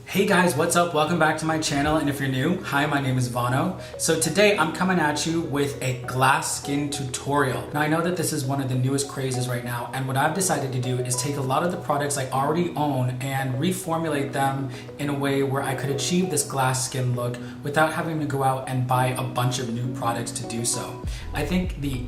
Hey guys, what's up? Welcome back to my channel, and if you're new, hi, my name is Vano. So today I'm coming at you with a glass skin tutorial. Now I know that this is one of the newest crazes right now, and what I've decided to do is take a lot of the products I already own and reformulate them in a way where I could achieve this glass skin look without having to go out and buy a bunch of new products to do so. I think the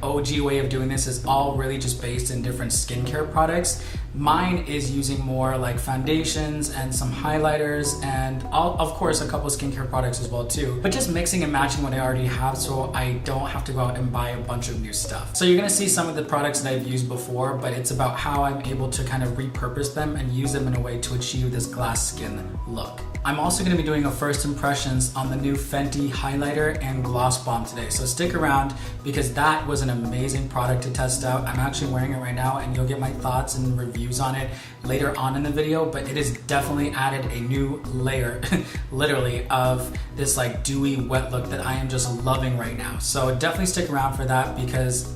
OG way of doing this is all really just based in different skincare products. Mine is using more like foundations and some highlighters and of course a couple of skincare products as well too, but just mixing and matching what I already have so I don't have to go out and buy a bunch of new stuff. So you're gonna see some of the products that I've used before, but it's about how I'm able to kind of repurpose them and use them in a way to achieve this glass skin look. I'm also going to be doing a first impressions on the new Fenty highlighter and gloss balm today, so stick around because that was an amazing product to test out. I'm actually wearing it right now and you'll get my thoughts and reviews on it later on in the video, but it has definitely added a new layer literally of this like dewy wet look that I am just loving right now. So definitely stick around for that because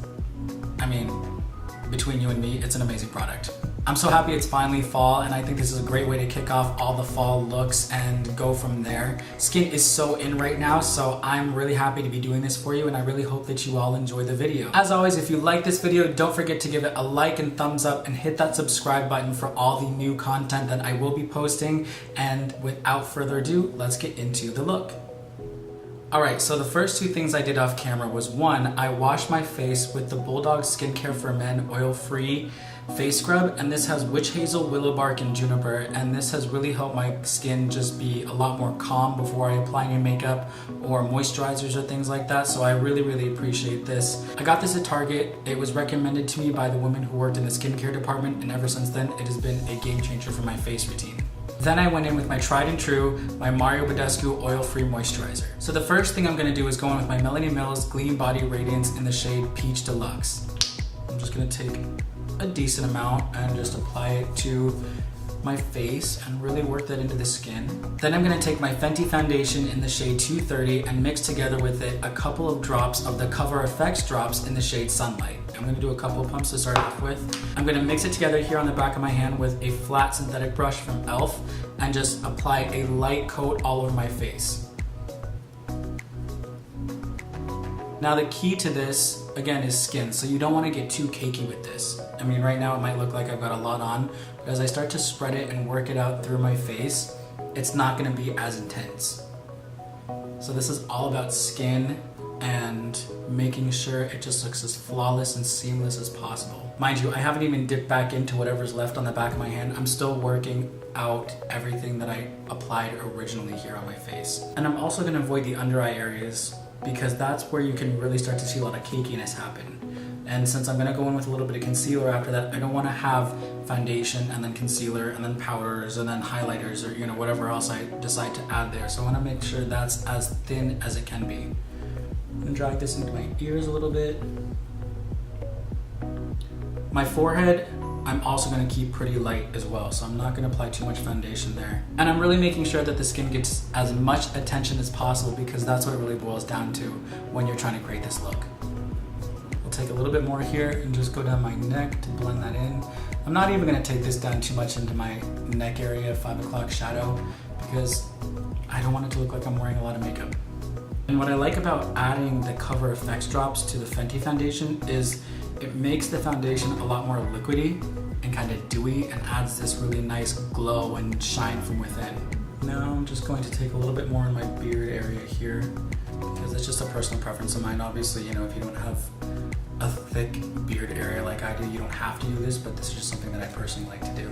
I mean, between you and me, it's an amazing product. I'm so happy it's finally fall, and I think this is a great way to kick off all the fall looks and go from there. Skin is so in right now, so I'm really happy to be doing this for you, and I really hope that you all enjoy the video. As always, if you like this video, don't forget to give it a like and thumbs up and hit that subscribe button for all the new content that I will be posting. And without further ado, let's get into the look. Alright, so the first two things I did off camera was one, I washed my face with the Bulldog Skincare for Men oil-free face scrub, and this has witch hazel, willow bark, and juniper, and this has really helped my skin just be a lot more calm before I apply any makeup or moisturizers or things like that, so I really appreciate this. I got this at Target. It was recommended to me by the woman who worked in the skincare department, and ever since then it has been a game changer for my face routine. Then I went in with my tried and true, my Mario Badescu oil-free moisturizer. So the first thing I'm going to do is go in with my Melanie Mills Gleam Body Radiance in the shade Peach Deluxe. I'm just going to take a decent amount and just apply it to my face and really work that into the skin. Then I'm going to take my Fenty foundation in the shade 230 and mix together with it a couple of drops of the Cover FX drops in the shade Sunlight. I'm going to do a couple of pumps to start off with. I'm going to mix it together here on the back of my hand with a flat synthetic brush from e.l.f. and just apply a light coat all over my face. Now the key to this, again, is skin, so you don't want to get too cakey with this. I mean, right now it might look like I've got a lot on, but as I start to spread it and work it out through my face, it's not going to be as intense. So this is all about skin and making sure it just looks as flawless and seamless as possible. Mind you, I haven't even dipped back into whatever's left on the back of my hand. I'm still working out everything that I applied originally here on my face. And I'm also going to avoid the under eye areas because that's where you can really start to see a lot of cakiness happen. And since I'm going to go in with a little bit of concealer after that, I don't want to have foundation and then concealer and then powders and then highlighters or whatever else I decide to add there. So I want to make sure that's as thin as it can be. I'm going to drag this into my ears a little bit. My forehead, I'm also going to keep pretty light as well, so I'm not going to apply too much foundation there. And I'm really making sure that the skin gets as much attention as possible because that's what it really boils down to when you're trying to create this look. I'll take a little bit more here and just go down my neck to blend that in. I'm not even going to take this down too much into my neck area, 5 o'clock shadow, because I don't want it to look like I'm wearing a lot of makeup. And what I like about adding the Cover FX drops to the Fenty foundation is it makes the foundation a lot more liquidy and kind of dewy and adds this really nice glow and shine from within. Now I'm just going to take a little bit more in my beard area here because it's just a personal preference of mine. Obviously, if you don't have a thick beard area like I do, you don't have to do this, but this is just something that I personally like to do.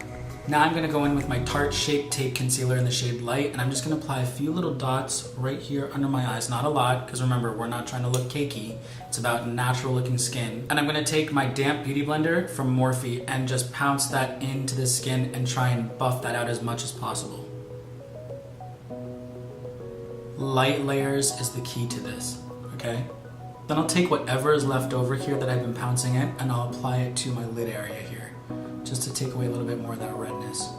Now I'm going to go in with my Tarte Shape Tape Concealer in the shade Light, and I'm just going to apply a few little dots right here under my eyes. Not a lot, because remember, we're not trying to look cakey. It's about natural looking skin. And I'm going to take my damp beauty blender from Morphe and just pounce that into the skin and try and buff that out as much as possible. Light layers is the key to this, okay? Then I'll take whatever is left over here that I've been pouncing in and I'll apply it to my lid area here, just to take away a little bit more of that redness.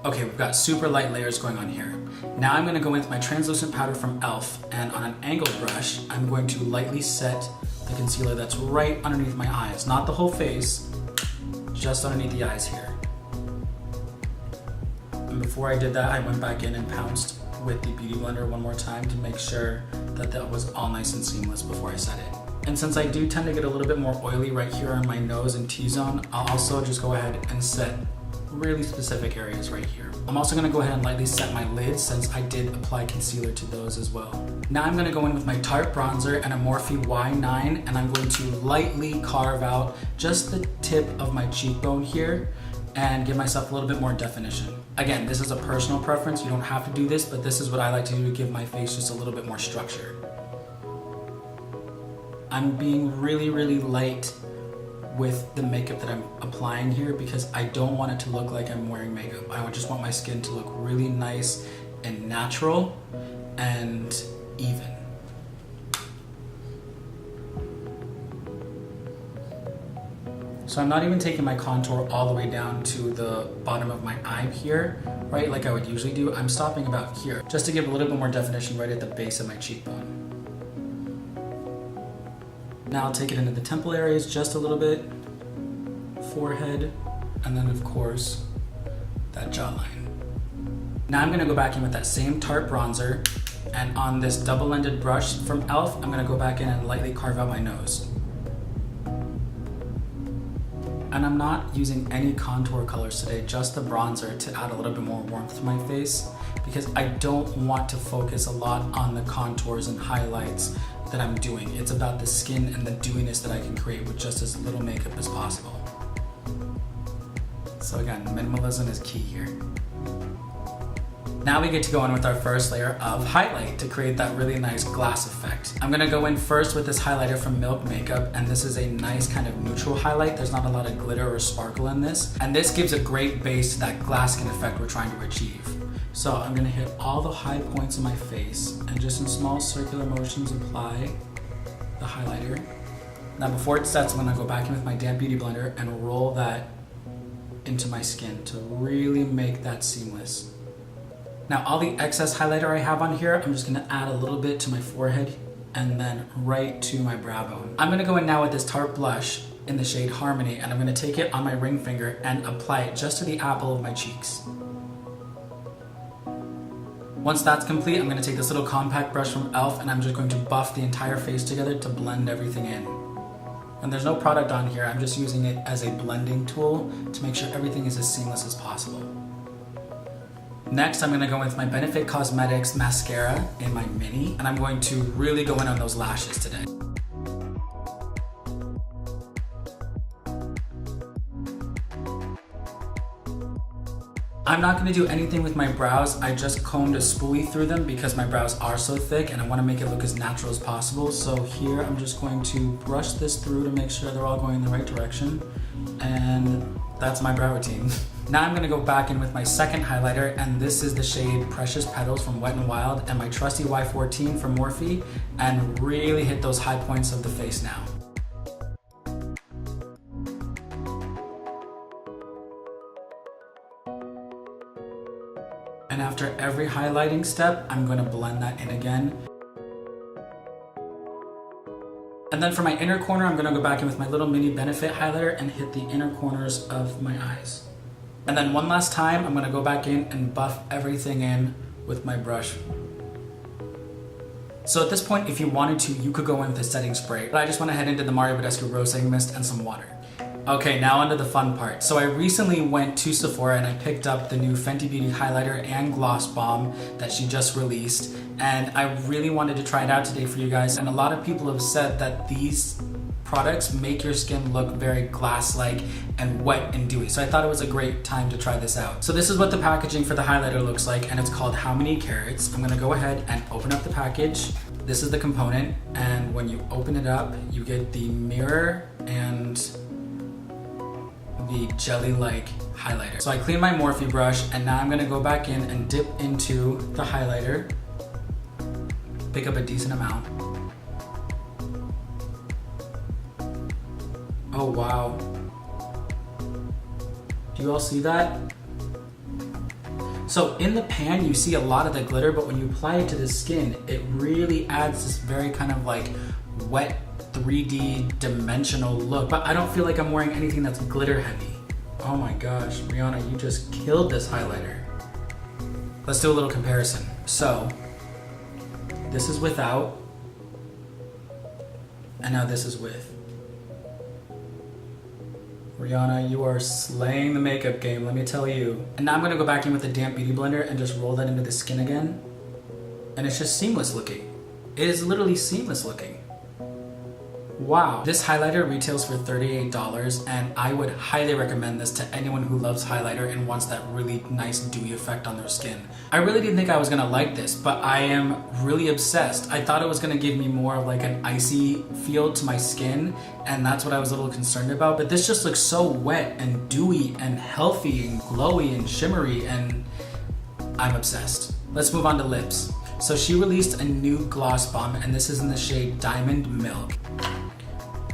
Okay, we've got super light layers going on here. Now I'm going to go in with my translucent powder from e.l.f. and on an angled brush, I'm going to lightly set the concealer that's right underneath my eyes. Not the whole face, just underneath the eyes here. I'm before I did that, I went back in and pounced with the Beauty Blender one more time to make sure that that was all nice and seamless before I set it. And since I do tend to get a little bit more oily right here on my nose and T-zone, I'll also just go ahead and set really specific areas right here. I'm also gonna go ahead and lightly set my lids since I did apply concealer to those as well. Now I'm gonna go in with my Tarte bronzer and a Morphe Y9, and I'm going to lightly carve out just the tip of my cheekbone here and give myself a little bit more definition. Again, this is a personal preference. You don't have to do this, but this is what I like to do to give my face just a little bit more structure. I'm being really, really light with the makeup that I'm applying here because I don't want it to look like I'm wearing makeup. I just want my skin to look really nice and natural and even. So I'm not even taking my contour all the way down to the bottom of my eye here, right, like I would usually do. I'm stopping about here, just to give a little bit more definition right at the base of my cheekbone. Now I'll take it into the temple areas just a little bit, forehead, and then of course, that jawline. Now I'm gonna go back in with that same Tarte bronzer, and on this double-ended brush from e.l.f., I'm gonna go back in and lightly carve out my nose. And I'm not using any contour colors today, just the bronzer to add a little bit more warmth to my face because I don't want to focus a lot on the contours and highlights that I'm doing. It's about the skin and the dewiness that I can create with just as little makeup as possible. So again, minimalism is key here. Now we get to go in with our first layer of highlight to create that really nice glass effect. I'm gonna go in first with this highlighter from Milk Makeup, and this is a nice kind of neutral highlight. There's not a lot of glitter or sparkle in this. And this gives a great base to that glass skin effect we're trying to achieve. So I'm gonna hit all the high points of my face and just in small circular motions apply the highlighter. Now before it sets, I'm gonna go back in with my damp Beauty Blender and roll that into my skin to really make that seamless. Now all the excess highlighter I have on here, I'm just gonna add a little bit to my forehead and then right to my brow bone. I'm gonna go in now with this Tarte blush in the shade Harmony, and I'm gonna take it on my ring finger and apply it just to the apple of my cheeks. Once that's complete, I'm gonna take this little compact brush from e.l.f. and I'm just going to buff the entire face together to blend everything in. And there's no product on here, I'm just using it as a blending tool to make sure everything is as seamless as possible. Next, I'm gonna go with my Benefit Cosmetics mascara in my mini, and I'm going to really go in on those lashes today. I'm not gonna do anything with my brows. I just combed a spoolie through them because my brows are so thick and I wanna make it look as natural as possible. So here, I'm just going to brush this through to make sure they're all going in the right direction. And that's my brow routine. Now I'm gonna go back in with my second highlighter, and this is the shade Precious Petals from Wet n Wild and my trusty Y14 from Morphe, and really hit those high points of the face now. And after every highlighting step, I'm gonna blend that in again. And then for my inner corner, I'm gonna go back in with my little mini Benefit highlighter and hit the inner corners of my eyes. And then one last time, I'm gonna go back in and buff everything in with my brush. So at this point, if you wanted to, you could go in with a setting spray, but I just went ahead and did the Mario Badescu Rose Mist and some water. Okay, now onto the fun part. So I recently went to Sephora and I picked up the new Fenty Beauty highlighter and gloss balm that she just released, and I really wanted to try it out today for you guys. And a lot of people have said that these products make your skin look very glass-like and wet and dewy. So I thought it was a great time to try this out. So this is what the packaging for the highlighter looks like, and it's called How Many Carats. I'm gonna go ahead and open up the package. This is the component, and when you open it up, you get the mirror and the jelly-like highlighter. So I cleaned my Morphe brush, and now I'm gonna go back in and dip into the highlighter, pick up a decent amount. Oh wow. Do you all see that? So in the pan, you see a lot of the glitter, but when you apply it to the skin, it really adds this very kind of like wet 3D dimensional look, but I don't feel like I'm wearing anything that's glitter heavy. Oh my gosh, Rihanna, you just killed this highlighter. Let's do a little comparison. So, this is without, and now this is with. Rihanna, you are slaying the makeup game, let me tell you. And now I'm gonna go back in with the damp beauty blender and just roll that into the skin again. And it's just seamless looking. It is literally seamless looking. Wow. This highlighter retails for $38 and I would highly recommend this to anyone who loves highlighter and wants that really nice dewy effect on their skin. I really didn't think I was gonna like this, but I am really obsessed. I thought it was gonna give me more of like an icy feel to my skin, and that's what I was a little concerned about. But this just looks so wet and dewy and healthy and glowy and shimmery, and I'm obsessed. Let's move on to lips. So she released a new gloss bomb, and this is in the shade Diamond Milk.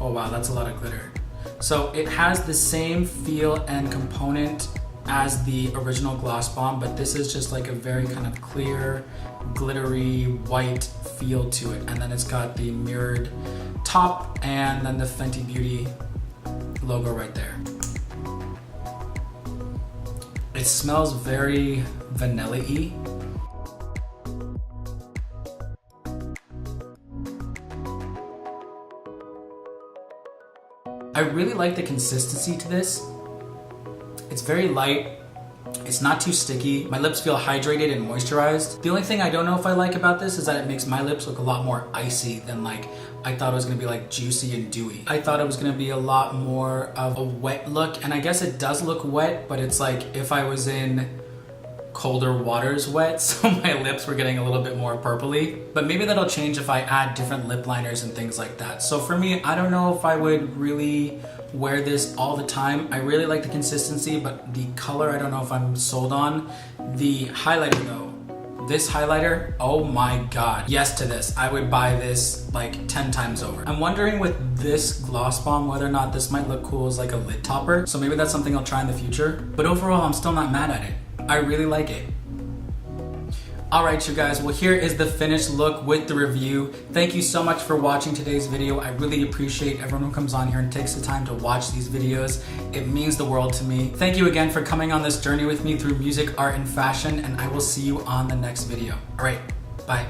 Oh wow, that's a lot of glitter. So it has the same feel and component as the original gloss bomb, but this is just like a very kind of clear, glittery, white feel to it. And then it's got the mirrored top and then the Fenty Beauty logo right there. It smells very vanilla-y. I really like the consistency to this. It's very light, it's not too sticky. My lips feel hydrated and moisturized. The only thing I don't know if I like about this is that it makes my lips look a lot more icy than like I thought it was gonna be like juicy and dewy. I thought it was gonna be a lot more of a wet look, and I guess it does look wet, but it's like if I was in colder waters wet, so my lips were getting a little bit more purpley. But maybe that'll change if I add different lip liners and things like that. So for me, I don't know if I would really wear this all the time. I really like the consistency, but the color I don't know if I'm sold on. The highlighter though, this highlighter, oh my god. Yes to this. I would buy this like 10 times over. I'm wondering with this gloss bomb whether or not this might look cool as like a lid topper. So maybe that's something I'll try in the future. But overall, I'm still not mad at it. I really like it. Alright you guys, well here is the finished look with the review. Thank you so much for watching today's video. I really appreciate everyone who comes on here and takes the time to watch these videos. It means the world to me. Thank you again for coming on this journey with me through music, art, and fashion, and I will see you on the next video. Alright, bye.